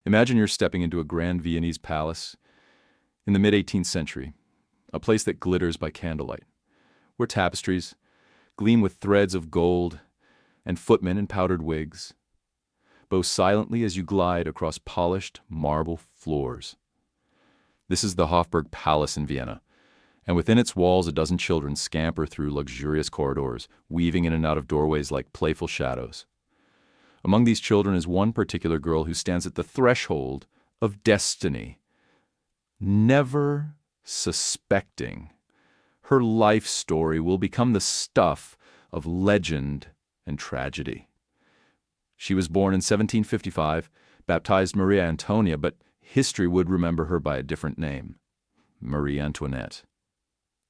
Imagine you're stepping into a grand Viennese palace in the mid-18th century, a place that glitters by candlelight, where tapestries gleam with threads of gold and footmen in powdered wigs bow silently as you glide across polished marble floors. This is the Hofburg Palace in Vienna, and within its walls a dozen children scamper through luxurious corridors, weaving in and out of doorways like playful shadows. Among these children is one particular girl who stands at the threshold of destiny, never suspecting her life story will become the stuff of legend and tragedy. She was born in 1755, baptized Maria Antonia, but history would remember her by a different name, Maria Antoinette.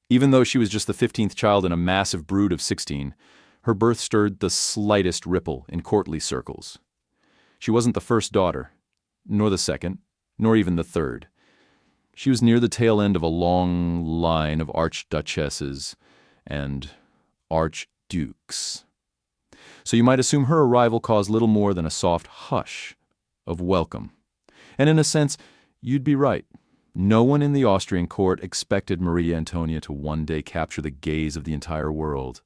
Even though she was just the 15th child in a massive brood of 16, her birth stirred the slightest ripple in courtly circles. She wasn't the first daughter, nor the second, nor even the third. She was near the tail end of a long line of archduchesses and archdukes. So you might assume her arrival caused little more than a soft hush of welcome. And in a sense, you'd be right. No one in the Austrian court expected Maria Antonia to one day capture the gaze of the entire world,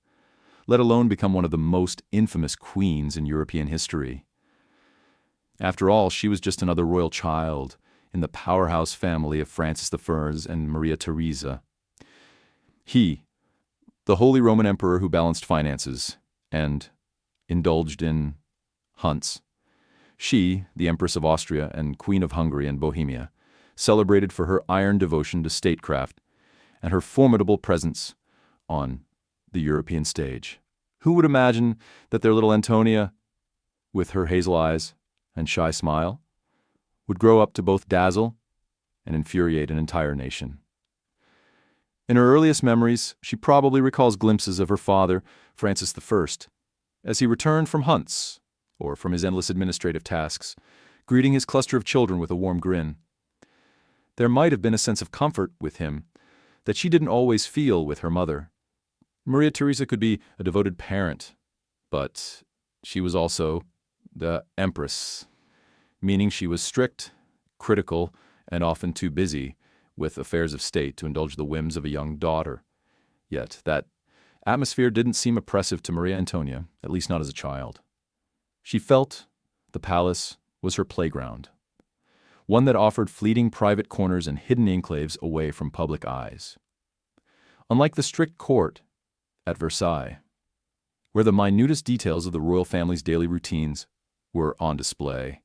let alone become one of the most infamous queens in European history. After all, she was just another royal child in the powerhouse family of Francis I and Maria Theresa. He, the Holy Roman Emperor who balanced finances and indulged in hunts. She, the Empress of Austria and Queen of Hungary and Bohemia, celebrated for her iron devotion to statecraft and her formidable presence on the European stage. Who would imagine that their little Antonia, with her hazel eyes and shy smile, would grow up to both dazzle and infuriate an entire nation? In her earliest memories, she probably recalls glimpses of her father, Francis I, as he returned from hunts or from his endless administrative tasks, greeting his cluster of children with a warm grin. There might have been a sense of comfort with him that she didn't always feel with her mother. Maria Theresa could be a devoted parent, but she was also the empress, meaning she was strict, critical, and often too busy with affairs of state to indulge the whims of a young daughter. Yet that atmosphere didn't seem oppressive to Maria Antonia, at least not as a child. She felt the palace was her playground, one that offered fleeting private corners and hidden enclaves away from public eyes. Unlike the strict court at Versailles, where the minutest details of the royal family's daily routines were on display,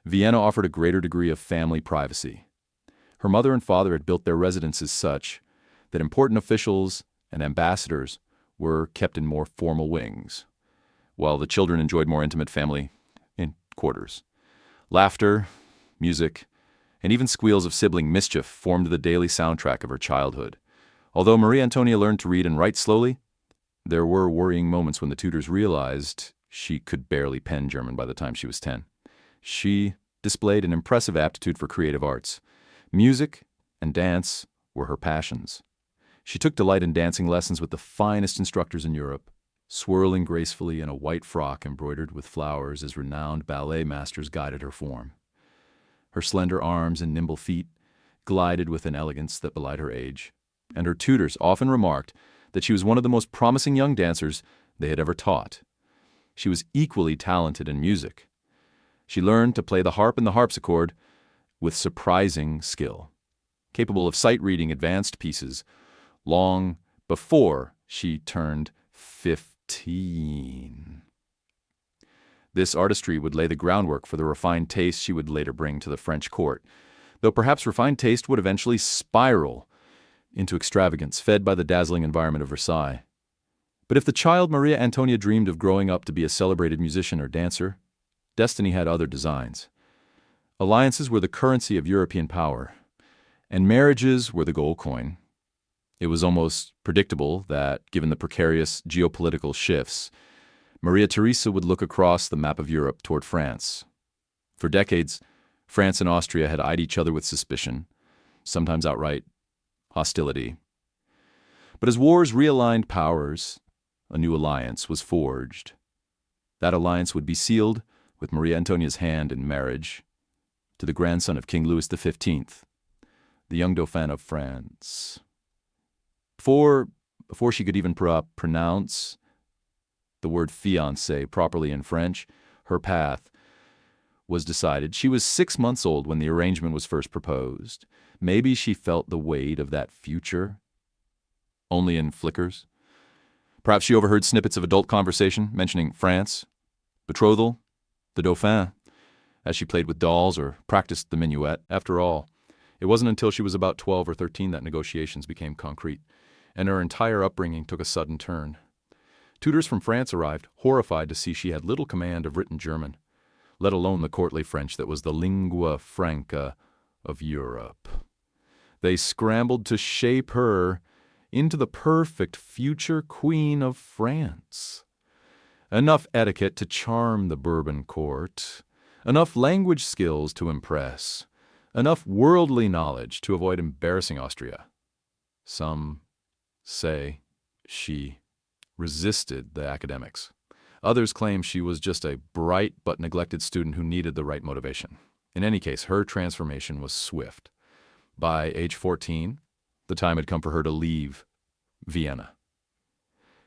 Vienna offered a greater degree of family privacy. Her mother and father had built their residences such that important officials and ambassadors were kept in more formal wings, while the children enjoyed more intimate family in quarters. Laughter, music, and even squeals of sibling mischief formed the daily soundtrack of her childhood. Although Maria Antonia learned to read and write slowly, there were worrying moments when the tutors realized she could barely pen German by the time she was 10. She displayed an impressive aptitude for creative arts. Music and dance were her passions. She took delight in dancing lessons with the finest instructors in Europe, swirling gracefully in a white frock embroidered with flowers as renowned ballet masters guided her form. Her slender arms and nimble feet glided with an elegance that belied her age, and her tutors often remarked that she was one of the most promising young dancers they had ever taught. She was equally talented in music. She learned to play the harp and the harpsichord with surprising skill, capable of sight-reading advanced pieces long before she turned 15. This artistry would lay the groundwork for the refined taste she would later bring to the French court, though perhaps refined taste would eventually spiral into extravagance fed by the dazzling environment of Versailles. But if the child Maria Antonia dreamed of growing up to be a celebrated musician or dancer, destiny had other designs. Alliances were the currency of European power, and marriages were the gold coin. It was almost predictable that, given the precarious geopolitical shifts, Maria Theresa would look across the map of Europe toward France. For decades, France and Austria had eyed each other with suspicion, sometimes outright hostility. But as wars realigned powers, a new alliance was forged. That alliance would be sealed with Maria Antonia's hand in marriage to the grandson of King Louis XV, the young Dauphin of France. Before she could even pronounce the word fiancé properly in French, her path was decided. She was 6 months old when the arrangement was first proposed. Maybe she felt the weight of that future only in flickers. Perhaps she overheard snippets of adult conversation mentioning France, betrothal, the Dauphin, as she played with dolls or practiced the minuet. After all, it wasn't until she was about 12 or 13 that negotiations became concrete, and her entire upbringing took a sudden turn. Tutors from France arrived, horrified to see she had little command of written German, let alone the courtly French that was the lingua franca of Europe. They scrambled to shape her into the perfect future queen of France. Enough etiquette to charm the Bourbon court, enough language skills to impress, enough worldly knowledge to avoid embarrassing Austria. Some say she resisted the academics. Others claim she was just a bright but neglected student who needed the right motivation. In any case, her transformation was swift. By age 14, the time had come for her to leave Vienna.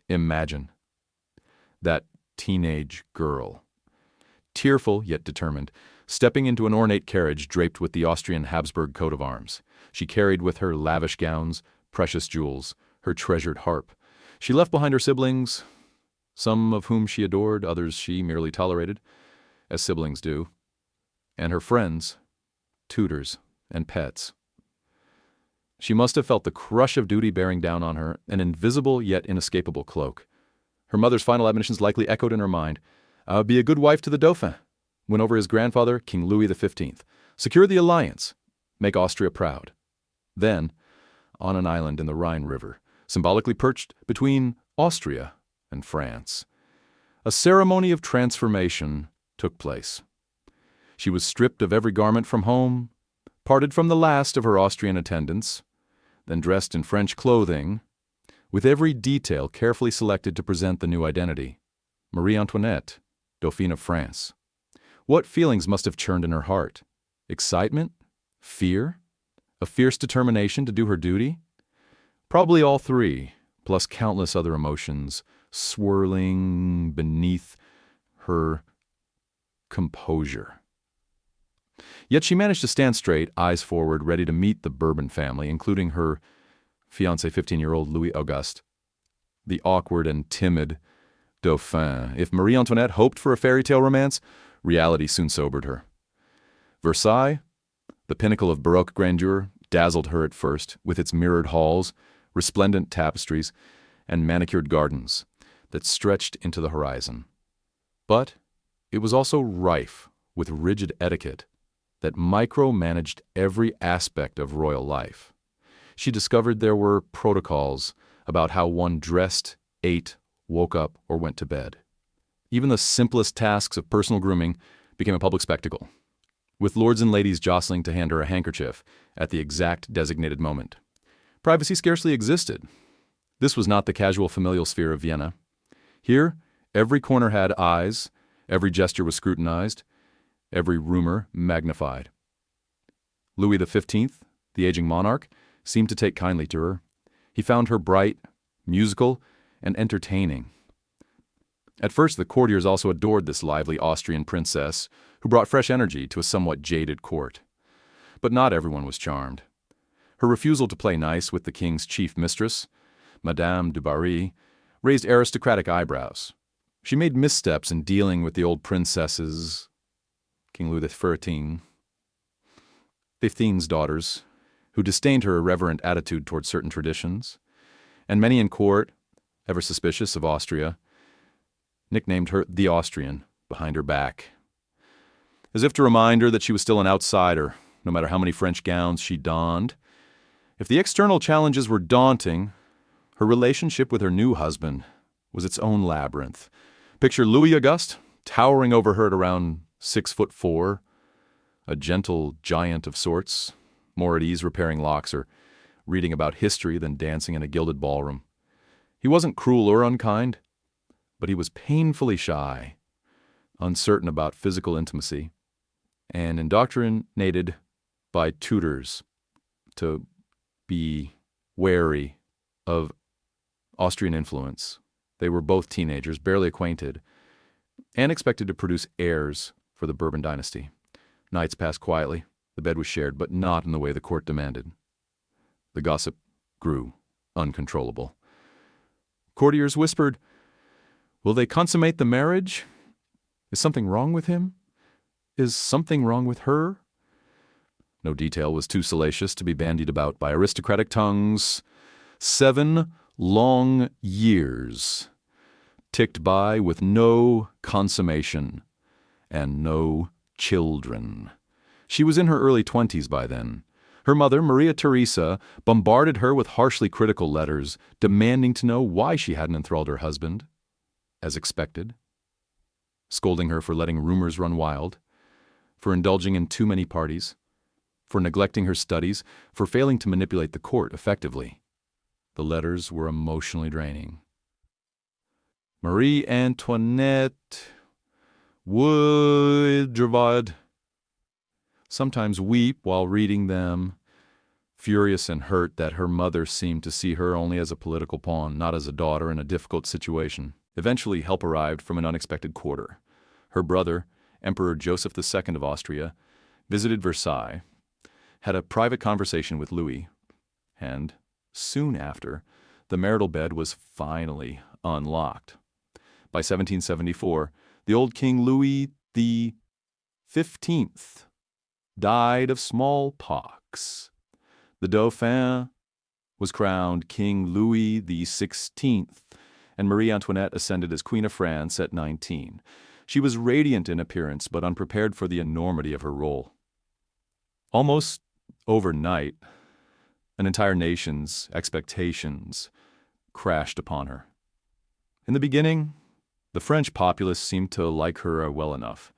Imagine that teenage girl, tearful yet determined, stepping into an ornate carriage draped with the Austrian Habsburg coat of arms. She carried with her lavish gowns, precious jewels, her treasured harp. She left behind her siblings, some of whom she adored, others she merely tolerated, as siblings do, and her friends, tutors, and pets. She must have felt the crush of duty bearing down on her, an invisible yet inescapable cloak. Her mother's final admonitions likely echoed in her mind. Be a good wife to the Dauphin. Win over his grandfather, King Louis XV. Secure the alliance. Make Austria proud. Then, on an island in the Rhine River, symbolically perched between Austria and France, a ceremony of transformation took place. She was stripped of every garment from home, parted from the last of her Austrian attendants, then dressed in French clothing, with every detail carefully selected to present the new identity. Maria Antoinette, Dauphine of France. What feelings must have churned in her heart? Excitement? Fear? A fierce determination to do her duty? Probably all three, plus countless other emotions, swirling beneath her composure. Yet she managed to stand straight, eyes forward, ready to meet the Bourbon family, including her fiancé 15-year-old Louis Auguste, the awkward and timid Dauphin. If Marie Antoinette hoped for a fairy tale romance, reality soon sobered her. Versailles, the pinnacle of Baroque grandeur, dazzled her at first, with its mirrored halls, resplendent tapestries, and manicured gardens that stretched into the horizon. But it was also rife with rigid etiquette that micromanaged every aspect of royal life. She discovered there were protocols about how one dressed, ate, woke up, or went to bed. Even the simplest tasks of personal grooming became a public spectacle, with lords and ladies jostling to hand her a handkerchief at the exact designated moment. Privacy scarcely existed. This was not the casual familial sphere of Vienna. Here, every corner had eyes, every gesture was scrutinized, every rumor magnified. Louis XV, the aging monarch, seemed to take kindly to her. He found her bright, musical, and entertaining. At first, the courtiers also adored this lively Austrian princess, who brought fresh energy to a somewhat jaded court. But not everyone was charmed. Her refusal to play nice with the king's chief mistress, Madame du Barry, raised aristocratic eyebrows. She made missteps in dealing with the old princesses, King Louis XV's daughters, who disdained her irreverent attitude toward certain traditions, and many in court, ever suspicious of Austria, nicknamed her the Austrian behind her back, as if to remind her that she was still an outsider, no matter how many French gowns she donned. If the external challenges were daunting, her relationship with her new husband was its own labyrinth. Picture Louis Auguste towering over her at around 6'4", a gentle giant of sorts, more at ease repairing locks or reading about history than dancing in a gilded ballroom. He wasn't cruel or unkind, but he was painfully shy, uncertain about physical intimacy. and indoctrinated by tutors to be wary of Austrian influence. They were both teenagers, barely acquainted, and expected to produce heirs for the Bourbon dynasty. Nights passed quietly. The bed was shared, but not in the way the court demanded. The gossip grew uncontrollable. Courtiers whispered, "Will they consummate the marriage? Is something wrong with him? Is something wrong with her?" No detail was too salacious to be bandied about by aristocratic tongues. 7 long years ticked by with no consummation and no children. She was in her early 20s by then. Her mother, Maria Theresa, bombarded her with harshly critical letters, demanding to know why she hadn't enthralled her husband, as expected, scolding her for letting rumors run wild, for indulging in too many parties, for neglecting her studies, for failing to manipulate the court effectively. The letters were emotionally draining. Maria Antoinette would sometimes weep while reading them, furious and hurt that her mother seemed to see her only as a political pawn, not as a daughter in a difficult situation. Eventually, help arrived from an unexpected quarter. Her brother, Emperor Joseph II of Austria, visited Versailles, had a private conversation with Louis, and soon after, the marital bed was finally unlocked. By 1774, the old King Louis XV died of smallpox. The Dauphin was crowned King Louis XVI, and Marie Antoinette ascended as Queen of France at 19. She was radiant in appearance, but unprepared for the enormity of her role. Almost overnight, an entire nation's expectations crashed upon her. In the beginning, the French populace seemed to like her well enough.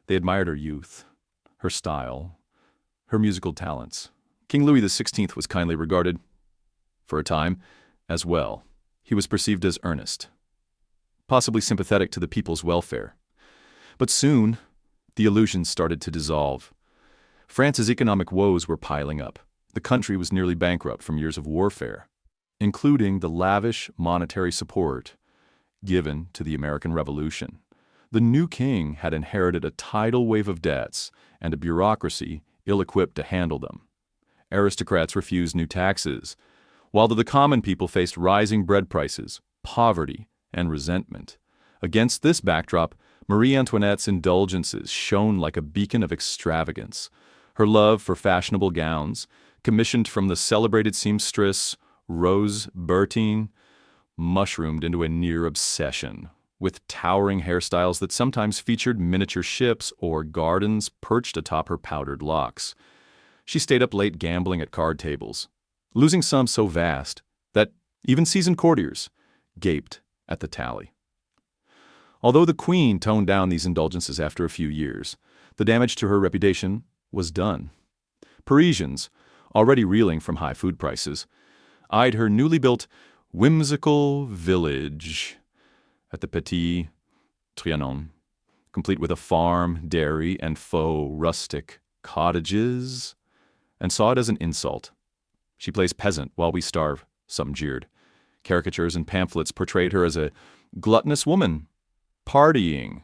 They admired her youth, her style, her musical talents. King Louis XVI was kindly regarded, for a time, as well. He was perceived as earnest, possibly sympathetic to the people's welfare. But soon, the illusions started to dissolve. France's economic woes were piling up. The country was nearly bankrupt from years of warfare, including the lavish monetary support given to the American Revolution. The new king had inherited a tidal wave of debts and a bureaucracy ill-equipped to handle them. Aristocrats refused new taxes, while the common people faced rising bread prices, poverty, and resentment. Against this backdrop, Marie Antoinette's indulgences shone like a beacon of extravagance. Her love for fashionable gowns, commissioned from the celebrated seamstress Rose Bertin, mushroomed into a near obsession, with towering hairstyles that sometimes featured miniature ships or gardens perched atop her powdered locks. She stayed up late gambling at card tables, losing sums so vast that even seasoned courtiers gaped at the tally. Although the Queen toned down these indulgences after a few years, the damage to her reputation was done. Parisians, already reeling from high food prices, eyed her newly built whimsical village at the Petit Trianon, complete with a farm, dairy, and faux rustic cottages, and saw it as an insult. "She plays peasant while we starve," some jeered. Caricatures and pamphlets portrayed her as a gluttonous woman, partying,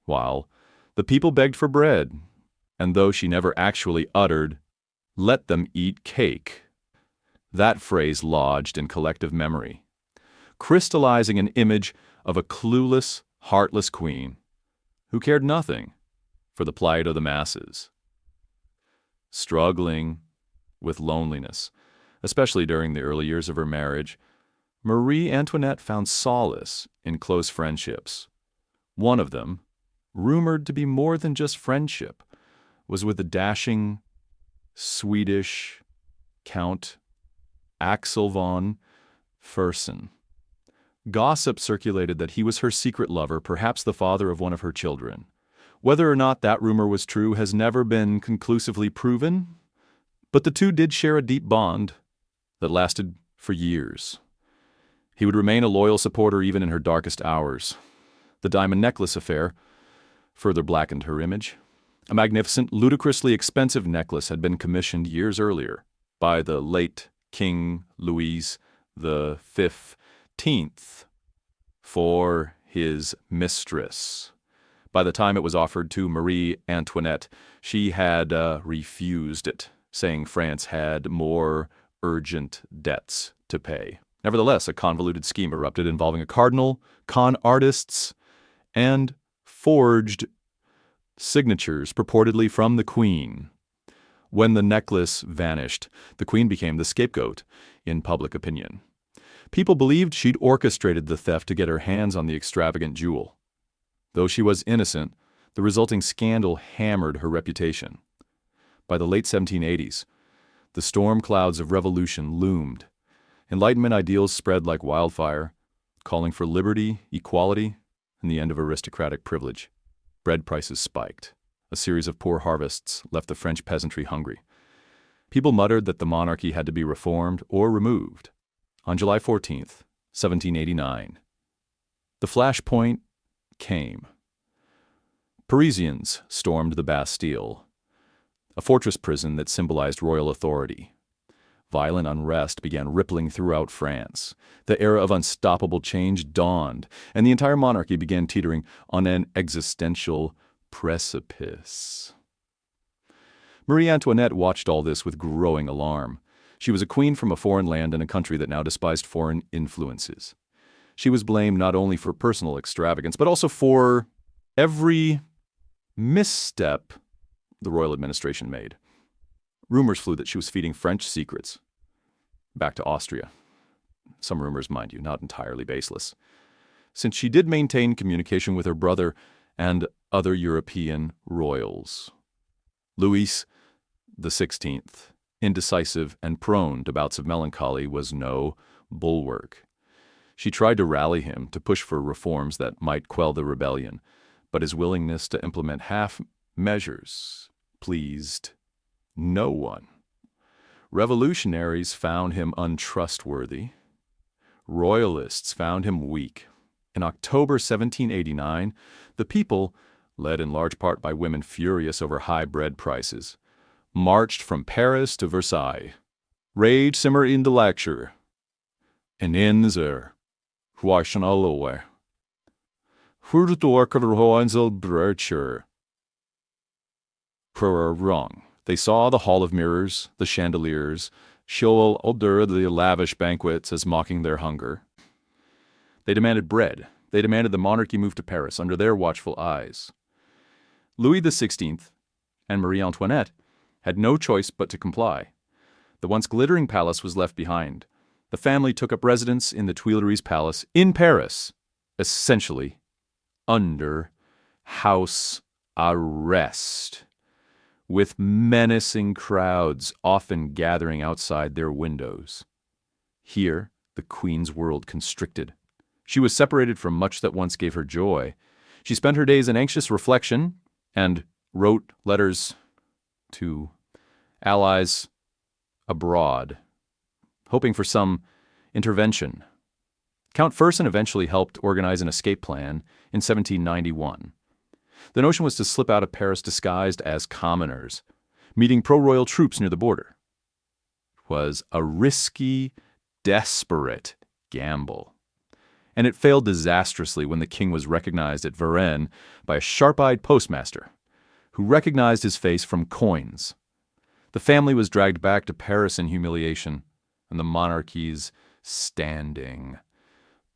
while the people begged for bread, and though she never actually uttered, "Let them eat cake," that phrase lodged in collective memory, crystallizing an image of a clueless, heartless queen who cared nothing for the plight of the masses. Struggling with loneliness, especially during the early years of her marriage, Marie Antoinette found solace in close friendships. One of them, rumored to be more than just friendship, was with the dashing Swedish Count Axel von Fersen. Gossip circulated that he was her secret lover, perhaps the father of one of her children. Whether or not that rumor was true has never been conclusively proven, but the two did share a deep bond that lasted for years. He would remain a loyal supporter even in her darkest hours. The diamond necklace affair further blackened her image. A magnificent, ludicrously expensive necklace had been commissioned years earlier by the late King Louis XV for his mistress. By the time it was offered to Maria Antoinette, she had refused it, saying France had more urgent debts to pay. Nevertheless, a convoluted scheme erupted involving a cardinal, con artists, and forged signatures purportedly from the Queen. When the necklace vanished, the Queen became the scapegoat in public opinion. People believed she'd orchestrated the theft to get her hands on the extravagant jewel. Though she was innocent, the resulting scandal hammered her reputation. By the late 1780s, the storm clouds of revolution loomed. Enlightenment ideals spread like wildfire, calling for liberty, equality, and the end of aristocratic privilege. Bread prices spiked. A series of poor harvests left the French peasantry hungry. People muttered that the monarchy had to be reformed or removed. On July 14th, 1789, the flashpoint came. Parisians stormed the Bastille, a fortress prison that symbolized royal authority. Violent unrest began rippling throughout France. The era of unstoppable change dawned, and the entire monarchy began teetering on an existential precipice. Marie Antoinette watched all this with growing alarm. She was a queen from a foreign land in a country that now despised foreign influences. She was blamed not only for personal extravagance, but also for every misstep the royal administration made. Rumors flew that she was feeding French secrets back to Austria. Some rumors, mind you, not entirely baseless, since she did maintain communication with her brother and other European royals. Louis XVI, indecisive and prone to bouts of melancholy, was no bulwark. She tried to rally him to push for reforms that might quell the rebellion, but his willingness to implement half measures pleased no one. Revolutionaries found him untrustworthy. Royalists found him weak. In October 1789, the people, led in large part by women furious over high bread prices, marched from Paris to Versailles. Rage simmer in the lecture. En inzer, huarschen alloe. Hurdorker hoensel brurcher. Wrong. They saw the hall of mirrors, the chandeliers, show oder the lavish banquets as mocking their hunger. They demanded bread. They demanded the monarchy move to Paris under their watchful eyes. Louis XVI and Marie Antoinette had no choice but to comply. The once glittering palace was left behind. The family took up residence in the Tuileries Palace in Paris, essentially under house arrest, with menacing crowds often gathering outside their windows. Here, the Queen's world constricted. She was separated from much that once gave her joy. She spent her days in anxious reflection and wrote letters to allies abroad, hoping for some intervention. Count Fersen eventually helped organize an escape plan in 1791. The notion was to slip out of Paris disguised as commoners, meeting pro-royal troops near the border. It was a risky, desperate gamble. And it failed disastrously when the king was recognized at Varennes by a sharp-eyed postmaster, who recognized his face from coins. The family was dragged back to Paris in humiliation, and the monarchy's standing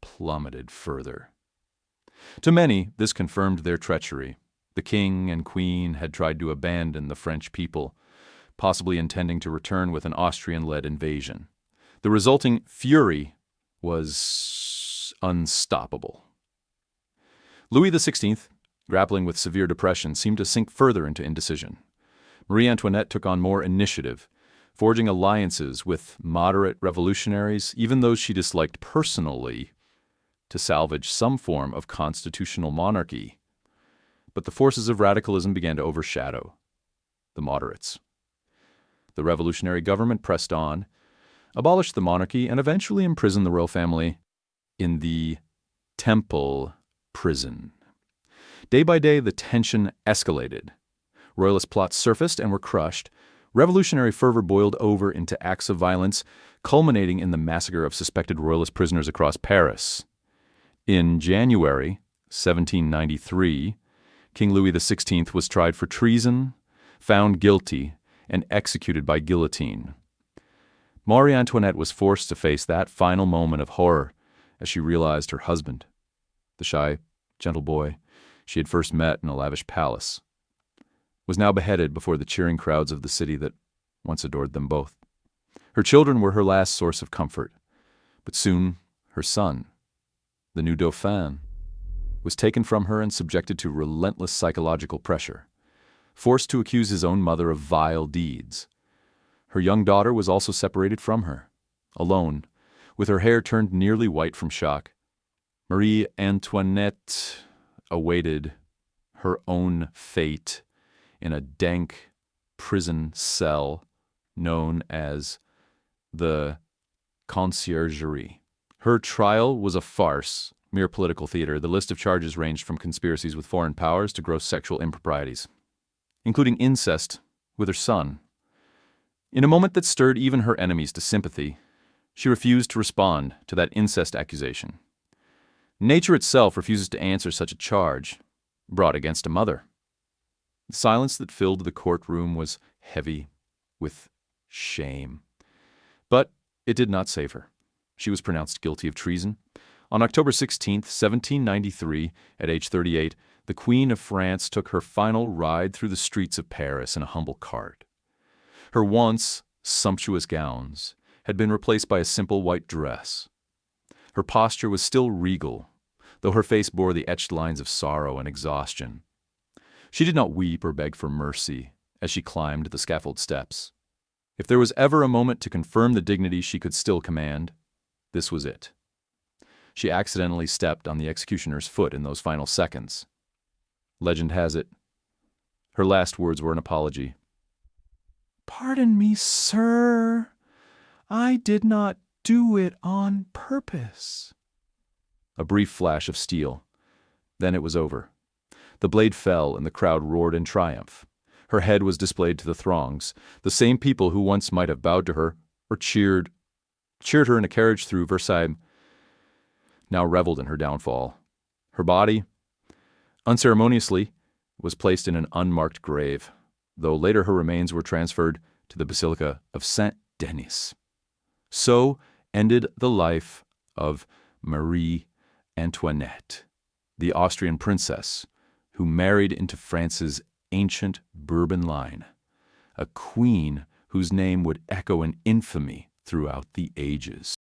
plummeted further. To many, this confirmed their treachery. The king and queen had tried to abandon the French people, possibly intending to return with an Austrian-led invasion. The resulting fury was unstoppable. Louis XVI, grappling with severe depression, seemed to sink further into indecision. Marie Antoinette took on more initiative, forging alliances with moderate revolutionaries, even those she disliked personally, to salvage some form of constitutional monarchy. But the forces of radicalism began to overshadow the moderates. The revolutionary government pressed on, abolished the monarchy, and eventually imprisoned the royal family in the Temple prison. Day by day, the tension escalated. Royalist plots surfaced and were crushed. Revolutionary fervor boiled over into acts of violence, culminating in the massacre of suspected Royalist prisoners across Paris. In January 1793, King Louis XVI was tried for treason, found guilty, and executed by guillotine. Maria Antoinette was forced to face that final moment of horror as she realized her husband, the shy, gentle boy she had first met in a lavish palace, was now beheaded before the cheering crowds of the city that once adored them both. Her children were her last source of comfort, but soon her son, the new Dauphin, was taken from her and subjected to relentless psychological pressure, forced to accuse his own mother of vile deeds. Her young daughter was also separated from her, alone, with her hair turned nearly white from shock. Marie Antoinette awaited her own fate in a dank prison cell known as the Conciergerie. Her trial was a farce, mere political theater. The list of charges ranged from conspiracies with foreign powers to gross sexual improprieties, including incest with her son. In a moment that stirred even her enemies to sympathy, she refused to respond to that incest accusation. Nature itself refuses to answer such a charge, brought against a mother. The silence that filled the courtroom was heavy with shame. But it did not save her. She was pronounced guilty of treason. On October 16, 1793, at age 38, the Queen of France took her final ride through the streets of Paris in a humble cart. Her once sumptuous gowns had been replaced by a simple white dress. Her posture was still regal, though her face bore the etched lines of sorrow and exhaustion. She did not weep or beg for mercy as she climbed the scaffold steps. If there was ever a moment to confirm the dignity she could still command, this was it. She accidentally stepped on the executioner's foot in those final seconds. Legend has it, her last words were an apology. "Pardon me, sir. I did not do it on purpose." A brief flash of steel. Then it was over. The blade fell and the crowd roared in triumph. Her head was displayed to the throngs. The same people who once might have bowed to her or cheered her in a carriage through Versailles now reveled in her downfall. Her body, unceremoniously, was placed in an unmarked grave, though later her remains were transferred to the Basilica of Saint-Denis. So ended the life of Marie Antoinette, the Austrian princess who married into France's ancient Bourbon line, a queen whose name would echo in infamy throughout the ages.